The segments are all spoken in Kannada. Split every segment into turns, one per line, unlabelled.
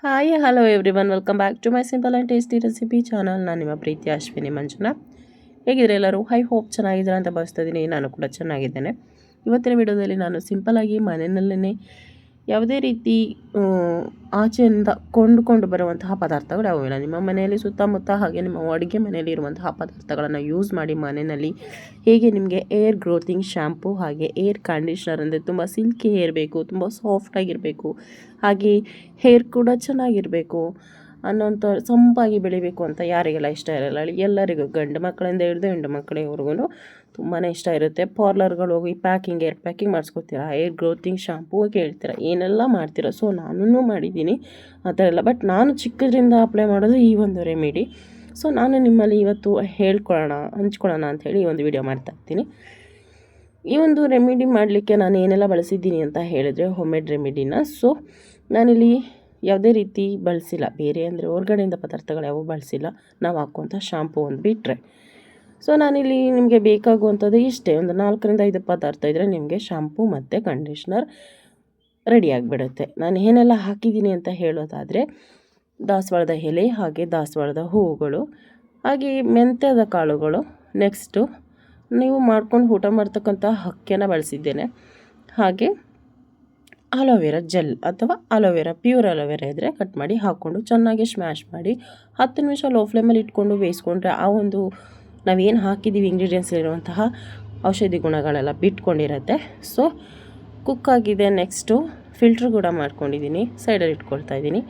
Hi hello everyone, welcome back to my simple and tasty recipe channel. ನಾನು ನಿಮ್ಮ ಪ್ರೀತಿ ಅಶ್ವಿನಿ ಮಂಜುನಾಥ್. ಹೇಗಿದ್ರೆ ಎಲ್ಲರೂ ಹೋಪ್ ಚೆನ್ನಾಗಿದ್ದಾರೆ ಅಂತ ಭಾವಿಸ್ತಾ ಇದ್ದೀನಿ. ನಾನು ಕೂಡ ಚೆನ್ನಾಗಿದ್ದೇನೆ. ಇವತ್ತಿನ ವಿಡಿಯೋದಲ್ಲಿ ನಾನು ಸಿಂಪಲಾಗಿ ಮನೆಯಲ್ಲೇ ಯಾವುದೇ ರೀತಿ ಆಚೆಯಿಂದ ಕೊಂಡುಕೊಂಡು ಬರುವಂತಹ ಪದಾರ್ಥಗಳು ಯಾವುವಿಲ್ಲ, ನಿಮ್ಮ ಮನೆಯಲ್ಲಿ ಸುತ್ತಮುತ್ತ ಹಾಗೆ ನಿಮ್ಮ ಅಡುಗೆ ಮನೆಯಲ್ಲಿ ಇರುವಂತಹ ಪದಾರ್ಥಗಳನ್ನು ಯೂಸ್ ಮಾಡಿ ಮನೆಯಲ್ಲಿ ಹೇಗೆ ನಿಮಗೆ ಏರ್ ಗ್ರೋತಿಂಗ್ ಶ್ಯಾಂಪು ಹಾಗೆ ಏರ್ ಕಂಡೀಷ್ನರ್ ಅಂದರೆ ತುಂಬ ಸಿಲ್ಕಿ ಹೇರ್ ಬೇಕು, ತುಂಬ ಸಾಫ್ಟಾಗಿರಬೇಕು, ಹಾಗೆ ಹೇರ್ ಕೂಡ ಚೆನ್ನಾಗಿರಬೇಕು ಅನ್ನೋಂಥ ಸಂಪಾಗಿ ಬೆಳಿಬೇಕು ಅಂತ ಯಾರಿಗೆಲ್ಲ ಇಷ್ಟ ಇರಲ್ಲ ಹೇಳಿ. ಎಲ್ಲರಿಗೂ ಗಂಡು ಮಕ್ಕಳಿಂದ ಹಿಡಿದು ಹೆಣ್ಣು ಮಕ್ಕಳಿವರೆಗೂ ತುಂಬಾ ಇಷ್ಟ ಇರುತ್ತೆ. ಪಾರ್ಲರ್ಗಳು ಹೋಗಿ ಏರ್ ಪ್ಯಾಕಿಂಗ್ ಮಾಡಿಸ್ಕೊತೀರಾ, ಏರ್ ಗ್ರೋತಿಂಗ್ ಶ್ಯಾಂಪೂ ಕೇಳ್ತೀರಾ, ಏನೆಲ್ಲ ಮಾಡ್ತೀರಾ. ಸೊ ನಾನೂ ಮಾಡಿದ್ದೀನಿ ಆ ಥರ ಎಲ್ಲ. ಬಟ್ ನಾನು ಚಿಕ್ಕದ್ರಿಂದ ಅಪ್ಲೈ ಮಾಡೋದು ಈ ಒಂದು ರೆಮಿಡಿ. ಸೊ ನಾನು ನಿಮ್ಮಲ್ಲಿ ಇವತ್ತು ಹಂಚ್ಕೊಳ್ಳೋಣ ಅಂಥೇಳಿ ಈ ಒಂದು ವಿಡಿಯೋ ಮಾಡ್ತಾಯಿರ್ತೀನಿ. ಈ ಒಂದು ರೆಮಿಡಿ ಮಾಡಲಿಕ್ಕೆ ನಾನು ಏನೆಲ್ಲ ಬಳಸಿದ್ದೀನಿ ಅಂತ ಹೇಳಿದ್ರೆ ಹೋಮ್ಮೇಡ್ ರೆಮಿಡಿನ. ಸೊ ನಾನಿಲ್ಲಿ ಯಾವುದೇ ರೀತಿ ಬಳಸಿಲ್ಲ, ಬೇರೆ ಅಂದರೆ ಹೊರಗಡೆಯಿಂದ ಪದಾರ್ಥಗಳು ಯಾವುವು ಬಳಸಿಲ್ಲ. ನಾವು ಹಾಕುವಂಥ ಶಾಂಪೂ ಒಂದು ಬಿಟ್ಟರೆ. ಸೊ ನಾನಿಲ್ಲಿ ನಿಮಗೆ ಬೇಕಾಗುವಂಥದ್ದು ಇಷ್ಟೇ, ಒಂದು 4ರಿಂದ 5 ಪದಾರ್ಥ ಇದ್ದರೆ ನಿಮಗೆ ಶಾಂಪೂ ಮತ್ತು ಕಂಡೀಷ್ನರ್ ರೆಡಿಯಾಗಿಬಿಡುತ್ತೆ. ನಾನು ಏನೆಲ್ಲ ಹಾಕಿದ್ದೀನಿ ಅಂತ ಹೇಳೋದಾದರೆ, ದಾಸವಾಳದ ಎಲೆ, ಹಾಗೆ ದಾಸವಾಳದ ಹೂವುಗಳು, ಹಾಗೆ ಮೆಂತ್ಯದ ಕಾಳುಗಳು, ನೆಕ್ಸ್ಟು ನೀವು ಮಾಡ್ಕೊಂಡು ಊಟ ಮಾಡ್ತಕ್ಕಂಥ ಹಕ್ಕಿಯನ್ನು ಬಳಸಿದ್ದೇನೆ, ಹಾಗೆ ಅಲೋವೆರಾ ಜೆಲ್ ಅಥವಾ ಪ್ಯೂರ್ ಅಲೋವೆರಾ ಇದ್ದರೆ ಕಟ್ ಮಾಡಿ ಹಾಕ್ಕೊಂಡು ಚೆನ್ನಾಗಿ ಸ್ಮ್ಯಾಶ್ ಮಾಡಿ 10 ನಿಮಿಷ ಲೋ ಫ್ಲೇಮಲ್ಲಿ ಇಟ್ಕೊಂಡು ಬೇಯಿಸ್ಕೊಂಡ್ರೆ ಆ ಒಂದು ನಾವೇನು ಹಾಕಿದ್ದೀವಿ ಇಂಗ್ರೀಡಿಯೆಂಟ್ಸಲ್ಲಿರುವಂತಹ ಔಷಧಿ ಗುಣಗಳೆಲ್ಲ ಬಿಟ್ಕೊಂಡಿರುತ್ತೆ. ಸೊ ಕುಕ್ಕಾಗಿದೆ. ನೆಕ್ಸ್ಟು ಫಿಲ್ಟ್ರ್ ಕೂಡ ಮಾಡ್ಕೊಂಡಿದ್ದೀನಿ, ಸೈಡಲ್ಲಿ ಇಟ್ಕೊಳ್ತಾ ಇದ್ದೀನಿ.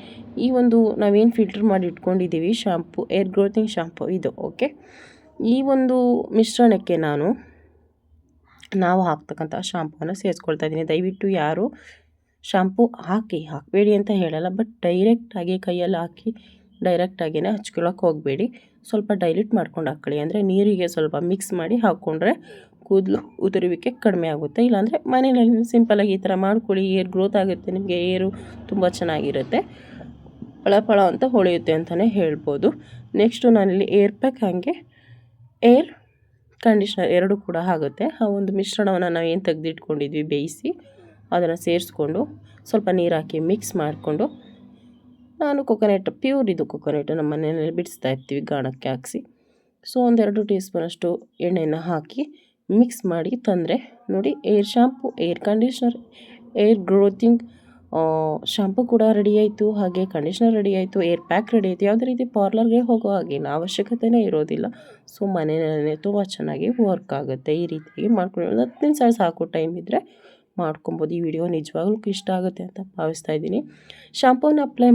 ಈ ಒಂದು ನಾವೇನು ಫಿಲ್ಟ್ರ್ ಮಾಡಿ ಇಟ್ಕೊಂಡಿದ್ದೀವಿ ಶಾಂಪು, ಏರ್ ಗ್ರೋತಿಂಗ್ ಶಾಂಪು ಇದು. ಓಕೆ, ಈ ಒಂದು ಮಿಶ್ರಣಕ್ಕೆ ನಾವು ಹಾಕ್ತಕ್ಕಂಥ ಶಾಂಪೂನ ಸೇರಿಸ್ಕೊಳ್ತಾ ಇದ್ದೀನಿ. ದಯವಿಟ್ಟು ಯಾರು ಶಾಂಪೂ ಹಾಕಬೇಡಿ ಅಂತ ಹೇಳಲ್ಲ, ಬಟ್ ಡೈರೆಕ್ಟಾಗಿ ಕೈಯಲ್ಲಿ ಹಾಕಿ ಡೈರೆಕ್ಟಾಗಿಯೇ ಹಚ್ಕೊಳ್ಳೋಕೆ ಹೋಗಬೇಡಿ. ಸ್ವಲ್ಪ ಡೈಲ್ಯೂಟ್ ಮಾಡ್ಕೊಂಡು ಹಾಕ್ಕೊಳ್ಳಿ, ಅಂದರೆ ನೀರಿಗೆ ಸ್ವಲ್ಪ ಮಿಕ್ಸ್ ಮಾಡಿ ಹಾಕ್ಕೊಂಡ್ರೆ ಕೂದಲು ಉದುರುವಿಕೆ ಕಡಿಮೆ ಆಗುತ್ತೆ. ಇಲ್ಲಾಂದರೆ ಮನೆಯಲ್ಲಿ ಸಿಂಪಲಾಗಿ ಈ ಥರ ಮಾಡ್ಕೊಳ್ಳಿ, ಏರ್ ಗ್ರೋತ್ ಆಗುತ್ತೆ, ನಿಮಗೆ ಏರು ತುಂಬ ಚೆನ್ನಾಗಿರುತ್ತೆ, ಫಳ ಅಂತ ಹೊಳೆಯುತ್ತೆ ಅಂತಲೇ ಹೇಳ್ಬೋದು. ನೆಕ್ಸ್ಟು ನಾನಿಲ್ಲಿ ಏರ್ ಪ್ಯಾಕ್ ಹಾಗೆ ಏರ್ ಕಂಡೀಷ್ನರ್ ಎರಡೂ ಕೂಡ ಆಗುತ್ತೆ. ಆ ಒಂದು ಮಿಶ್ರಣವನ್ನು ನಾವು ಏನು ತೆಗೆದಿಟ್ಕೊಂಡಿದ್ವಿ ಬೇಯಿಸಿ ಅದನ್ನು ಸೇರಿಸ್ಕೊಂಡು ಸ್ವಲ್ಪ ನೀರು ಹಾಕಿ ಮಿಕ್ಸ್ ಮಾಡಿಕೊಂಡು, ನಾನು ಪ್ಯೂರ್ ಇದು ಕೊಕೊನೆಟ್ ನಮ್ಮ ಮನೆಯಲ್ಲಿ ಬಿಡಿಸ್ತಾ ಇರ್ತೀವಿ ಗಾಣಕ್ಕೆ ಹಾಕಿಸಿ. ಸೊ 1-2 ಟೀ ಸ್ಪೂನಷ್ಟು ಎಣ್ಣೆಯನ್ನು ಹಾಕಿ ಮಿಕ್ಸ್ ಮಾಡಿ ತಂದರೆ ನೋಡಿ, hair shampoo, hair conditioner, hair growing shampoo ಕೂಡ ರೆಡಿ ಆಯಿತು, ಹಾಗೆ ಕಂಡೀಷ್ನರ್ ರೆಡಿ ಆಯಿತು, ಏರ್ ಪ್ಯಾಕ್ ರೆಡಿ ಆಯಿತು. ಯಾವುದೇ ರೀತಿ ಪಾರ್ಲರ್ಗೆ ಹೋಗೋ ಹಾಗಿಲ್ಲ, ಅವಶ್ಯಕತೆಯೇ ಇರೋದಿಲ್ಲ. ಸೊ ಮನೆಯಲ್ಲೇ ತುಂಬ ಚೆನ್ನಾಗಿ ವರ್ಕ್ ಆಗುತ್ತೆ. ಈ ರೀತಿಯಾಗಿ ಮಾಡ್ಕೊಂಡು 10 ನಿಮಿಷ ಸಾಕು, ಟೈಮ್ ಇದ್ದರೆ ಮಾಡ್ಕೊಬೋದು. ಈ ವಿಡಿಯೋ ನಿಜವಾಗ್ಲೂ ಇಷ್ಟ ಆಗುತ್ತೆ ಅಂತ ಭಾವಿಸ್ತಾ ಇದ್ದೀನಿ. ಶಾಂಪೂನ ಅಪ್ಲೈ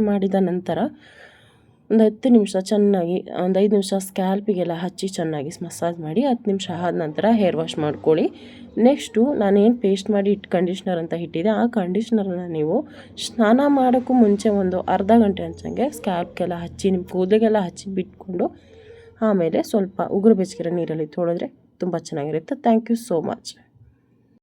ಮಾಡಿದ ನಂತರ ಒಂದು 10 ನಿಮಿಷ ಚೆನ್ನಾಗಿ, ಒಂದು 5 ನಿಮಿಷ ಸ್ಕ್ಯಾಲ್ಪಿಗೆಲ್ಲ ಹಚ್ಚಿ ಚೆನ್ನಾಗಿ ಮಸಾಜ್ ಮಾಡಿ 10 ನಿಮಿಷ ಆದ ನಂತರ ಹೇರ್ ವಾಶ್ ಮಾಡ್ಕೊಳ್ಳಿ. ನೆಕ್ಸ್ಟು ನಾನೇನು ಪೇಸ್ಟ್ ಮಾಡಿ ಕಂಡೀಷ್ನರ್ ಅಂತ ಇಟ್ಟಿದ್ದೆ, ಆ ಕಂಡೀಷ್ನರನ್ನು ನೀವು ಸ್ನಾನ ಮಾಡೋಕ್ಕೂ ಮುಂಚೆ ಒಂದು ಅರ್ಧ ಗಂಟೆ ಹಂಚಂಗೆ ಸ್ಕ್ಯಾಲ್ಪ್ಗೆಲ್ಲ ಹಚ್ಚಿ, ನಿಮ್ಮ ಕೂದಲಿಗೆಲ್ಲ ಹಚ್ಚಿ ಬಿಟ್ಕೊಂಡು ಆಮೇಲೆ ಸ್ವಲ್ಪ ಉಗುರು ಬೆಚ್ಚಗಿರೋ ನೀರಲ್ಲಿ ತೊಳೆದ್ರೆ ತುಂಬ ಚೆನ್ನಾಗಿರುತ್ತೆ. Thank you so much.